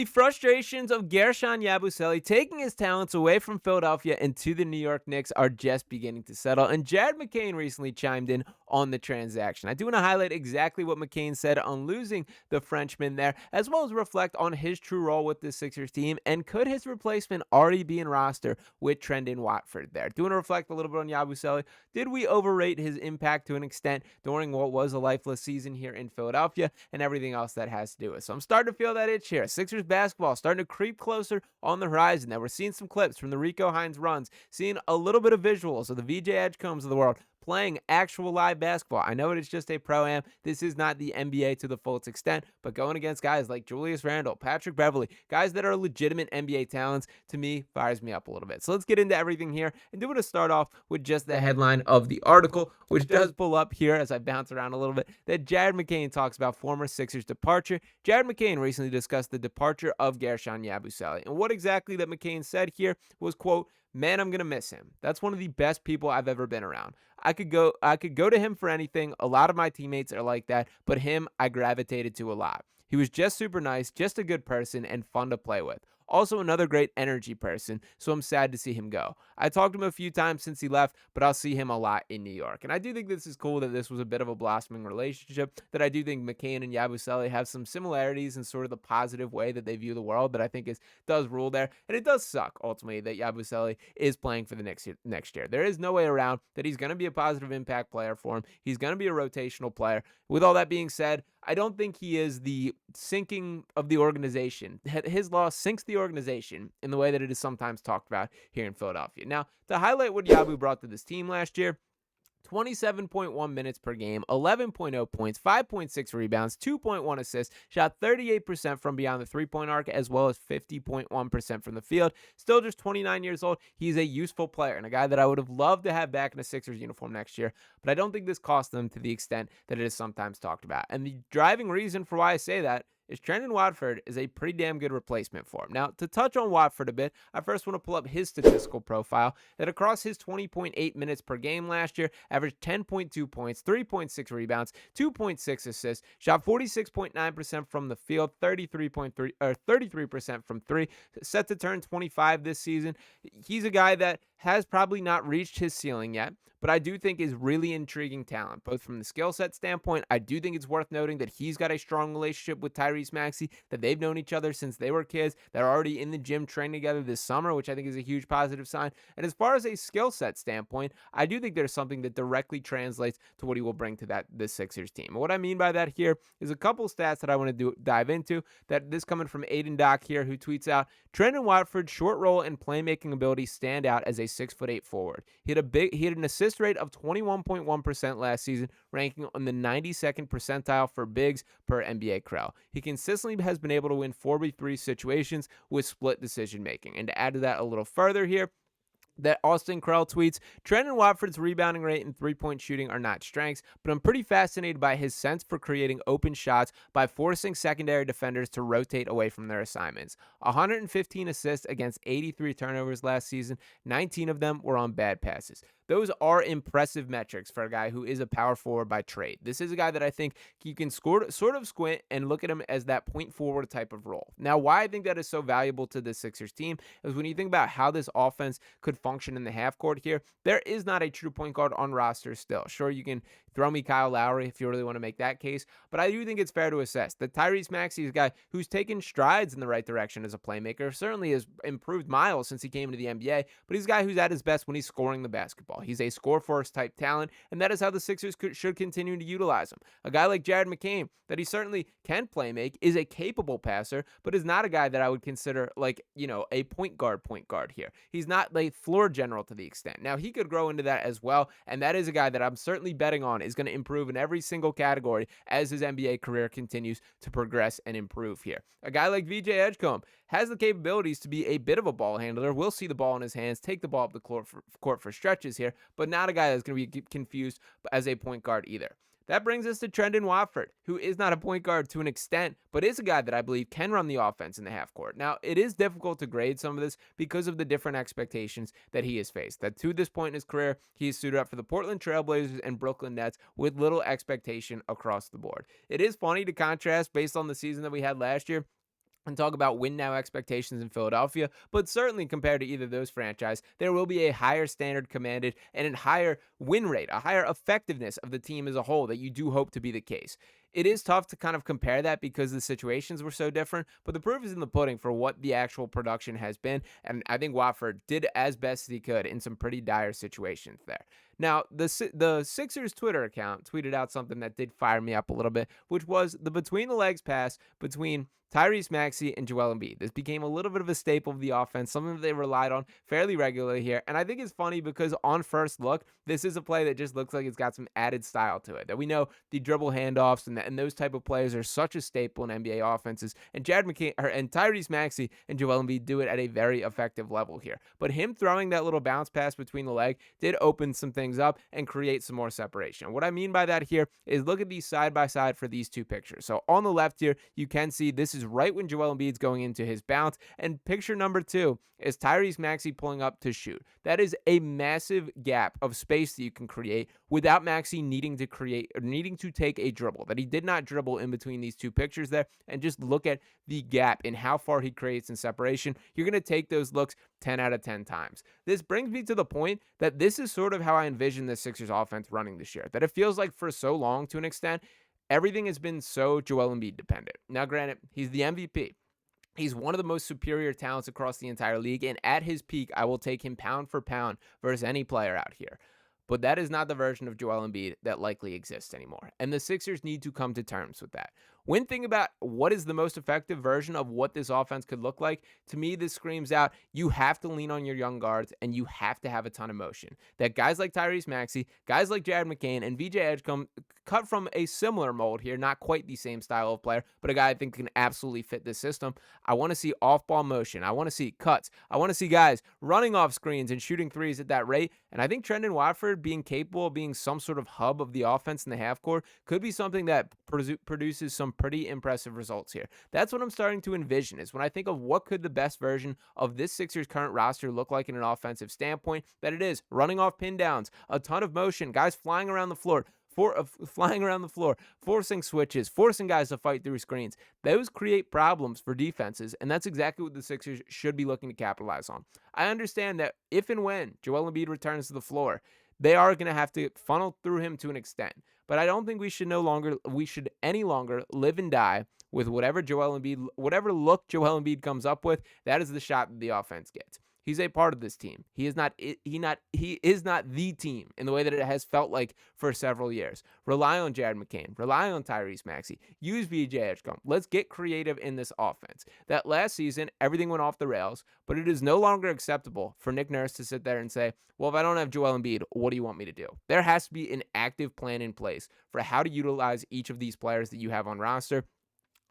The frustrations of Guerschon Yabusele taking his talents away from Philadelphia and to the New York Knicks are just beginning to settle, and Jared McCain recently chimed in on the transaction. I do want to highlight exactly what McCain said on losing the Frenchman there, as well as reflect on his true role with the Sixers team, and could his replacement already be in roster with Trendon Watford there. Do want to reflect a little bit on Yabusele. Did we overrate his impact to an extent during what was a lifeless season here in Philadelphia, and everything else that has to do with it? So I'm starting to feel that itch here. Sixers basketball starting to creep closer on the horizon. Now we're seeing some clips from the Rico Hines runs, seeing a little bit of visuals of the VJ Edgecombs of the world playing actual live basketball. I know it is just a pro-am. This is not the NBA to the fullest extent, but going against guys like Julius Randle, Patrick Beverley, guys that are legitimate NBA talents, to me, fires me up a little bit. So let's get into everything here, and do want to start off with just the headline of the article, which does pull up here as I bounce around a little bit, that Jared McCain talks about former Sixers departure. Jared McCain recently discussed the departure of Guerschon Yabusele, and what exactly that McCain said here was, quote, "Man, I'm going to miss him. That's one of the best people I've ever been around. I could go to him for anything. A lot of my teammates are like that, but him I gravitated to a lot. He was just super nice, just a good person, and fun to play with. Also another great energy person, so I'm sad to see him go. I talked to him a few times since he left, but I'll see him a lot in New York." And I do think this is cool that this was a bit of a blossoming relationship, that I do think McCain and Yabusele have some similarities in sort of the positive way that they view the world that I think does rule there. And it does suck, ultimately, that Yabusele is playing for the next year. There is no way around that he's going to be a positive impact player for him. He's going to be a rotational player. With all that being said, I don't think he is the sinking of the organization. His loss sinks the organization in the way that it is sometimes talked about here in Philadelphia. Now, to highlight what Yabu brought to this team last year, 27.1 minutes per game, 11.0 points, 5.6 rebounds, 2.1 assists, shot 38% from beyond the three-point arc, as well as 50.1% from the field. Still just 29 years old. He's a useful player and a guy that I would have loved to have back in a Sixers uniform next year, but I don't think this cost them to the extent that it is sometimes talked about. And the driving reason for why I say that is Trendon Watford is a pretty damn good replacement for him. Now, to touch on Watford a bit, I first want to pull up his statistical profile, that across his 20.8 minutes per game last year, averaged 10.2 points, 3.6 rebounds, 2.6 assists, shot 46.9% from the field, 33% from three, set to turn 25 this season. He's a guy that has probably not reached his ceiling yet, but I do think is really intriguing talent, both from the skill set standpoint. I do think it's worth noting that he's got a strong relationship with Tyrese Maxey, that they've known each other since they were kids. They're already in the gym training together this summer, which I think is a huge positive sign. And as far as a skill set standpoint, I do think there's something that directly translates to what he will bring to this Sixers team. And what I mean by that here is a couple stats that I want to dive into, that this coming from Aiden Doc here, who tweets out, "Trendon Watford's short roll and playmaking ability stand out as a 6'8" forward. He had an assist rate of 21.1% last season, ranking on the 92nd percentile for bigs per NBA Krell. He consistently has been able to win 4v3 situations with split decision making." And to add to that a little further here, that Austin Krell tweets, "Trendon Watford's rebounding rate and three-point shooting are not strengths, but I'm pretty fascinated by his sense for creating open shots by forcing secondary defenders to rotate away from their assignments. 115 assists against 83 turnovers last season, 19 of them were on bad passes." Those are impressive metrics for a guy who is a power forward by trade. This is a guy that I think you can sort of squint and look at him as that point forward type of role. Now, why I think that is so valuable to the Sixers team is when you think about how this offense could function in the half court here, there is not a true point guard on roster still. Sure, you can throw me Kyle Lowry if you really want to make that case, but I do think it's fair to assess that Tyrese Maxey is a guy who's taken strides in the right direction as a playmaker, certainly has improved miles since he came into the NBA, but he's a guy who's at his best when he's scoring the basketball. He's a score-first type talent, and that is how the Sixers should continue to utilize him. A guy like Jared McCain, that he certainly can play make, is a capable passer, but is not a guy that I would consider like, a point guard here. He's not the floor general to the extent. Now, he could grow into that as well, and that is a guy that I'm certainly betting on is going to improve in every single category as his NBA career continues to progress and improve here. A guy like VJ Edgecomb has the capabilities to be a bit of a ball handler. We'll see the ball in his hands, take the ball up the court for stretches here, but not a guy that's going to be confused as a point guard either. That brings us to Trendon Watford, who is not a point guard to an extent, but is a guy that I believe can run the offense in the half court. Now, it is difficult to grade some of this because of the different expectations that he has faced. That to this point in his career, he has suited up for the Portland Trailblazers and Brooklyn Nets with little expectation across the board. It is funny to contrast based on the season that we had last year. and talk about win now expectations in Philadelphia, but certainly compared to either of those franchise, there will be a higher standard commanded and a higher win rate, a higher effectiveness of the team as a whole that you do hope to be the case. It is tough to kind of compare that because the situations were so different, but the proof is in the pudding for what the actual production has been, and I think Watford did as best as he could in some pretty dire situations there. Now, the Sixers Twitter account tweeted out something that did fire me up a little bit, which was the between the legs pass between Tyrese Maxey and Joel Embiid. This became a little bit of a staple of the offense, something that they relied on fairly regularly here. And I think it's funny because on first look, this is a play that just looks like it's got some added style to it. That we know the dribble handoffs and those type of plays are such a staple in NBA offenses. And Tyrese Maxey and Joel Embiid do it at a very effective level here. But him throwing that little bounce pass between the leg did open some things up and create some more separation. What I mean by that here is look at these side by side for these two pictures. So on the left here, you can see this is right when Joel Embiid's going into his bounce. And picture number 2 is Tyrese Maxey pulling up to shoot. That is a massive gap of space that you can create without Maxey needing to take a dribble. That he did not dribble in between these two pictures there. And just look at the gap in how far he creates in separation. You're going to take those looks 10 out of 10 times. This brings me to the point that this is sort of how I envision the Sixers offense running this year. That it feels like for so long, to an extent, everything has been so Joel Embiid dependent. Now, granted, he's the MVP. He's one of the most superior talents across the entire league, and at his peak, I will take him pound for pound versus any player out here. But that is not the version of Joel Embiid that likely exists anymore, and the Sixers need to come to terms with that. When thinking about what is the most effective version of what this offense could look like, to me, this screams out you have to lean on your young guards and you have to have a ton of motion. That guys like Tyrese Maxey, guys like Jared McCain, and VJ Edgecombe cut from a similar mold here, not quite the same style of player, but a guy I think can absolutely fit this system. I want to see off-ball motion. I want to see cuts. I want to see guys running off screens and shooting threes at that rate. And I think Trendon Watford being capable of being some sort of hub of the offense in the half court could be something that produces some pretty impressive results here. That's what I'm starting to envision is when I think of what could the best version of this Sixers current roster look like in an offensive standpoint, that it is running off pin downs, a ton of motion, guys flying around the floor, forcing switches, forcing guys to fight through screens. Those create problems for defenses, and that's exactly what the Sixers should be looking to capitalize on. I understand that if and when Joel Embiid returns to the floor, they are going to have to funnel through him to an extent. But I don't think we should any longer live and die with whatever look Joel Embiid comes up with. That is the shot that the offense gets. He's a part of this team. He is not the team in the way that it has felt like for several years. Rely on Jared McCain. Rely on Tyrese Maxey. Use VJ Edgecombe. Let's get creative in this offense. That last season, everything went off the rails, but it is no longer acceptable for Nick Nurse to sit there and say, well, if I don't have Joel Embiid, what do you want me to do? There has to be an active plan in place for how to utilize each of these players that you have on roster.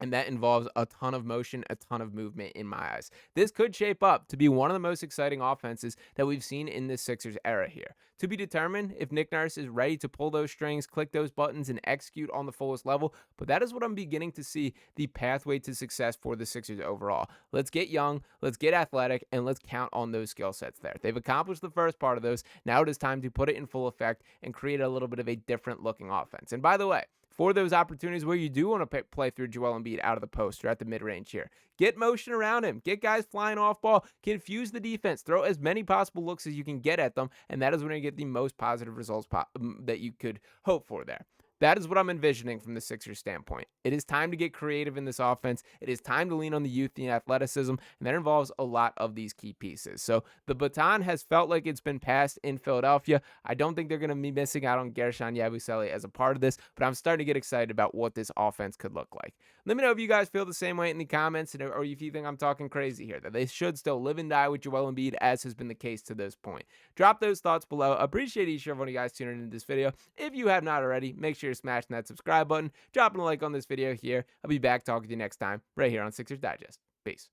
And that involves a ton of motion, a ton of movement in my eyes. This could shape up to be one of the most exciting offenses that we've seen in this Sixers era here. To be determined if Nick Nurse is ready to pull those strings, click those buttons, and execute on the fullest level. But that is what I'm beginning to see the pathway to success for the Sixers overall. Let's get young, let's get athletic, and let's count on those skill sets there. They've accomplished the first part of those. Now it is time to put it in full effect and create a little bit of a different looking offense. And by the way, for those opportunities where you do want to play through Joel Embiid out of the post or at the mid-range here, get motion around him. Get guys flying off ball. Confuse the defense. Throw as many possible looks as you can get at them, and that is when you get the most positive results that you could hope for there. That is what I'm envisioning from the Sixers standpoint. It is time to get creative in this offense. It is time to lean on the youth and athleticism, and that involves a lot of these key pieces. So the baton has felt like it's been passed in Philadelphia. I don't think they're going to be missing out on Guerschon Yabusele as a part of this, but I'm starting to get excited about what this offense could look like. Let me know if you guys feel the same way in the comments, or if you think I'm talking crazy here, that they should still live and die with Joel Embiid, as has been the case to this point. Drop those thoughts below. Appreciate each and every one of you guys tuning into this video. If you have not already, make sure you're smashing that subscribe button, dropping a like on this video here. I'll be back talking to you next time right here on Sixers Digest. Peace.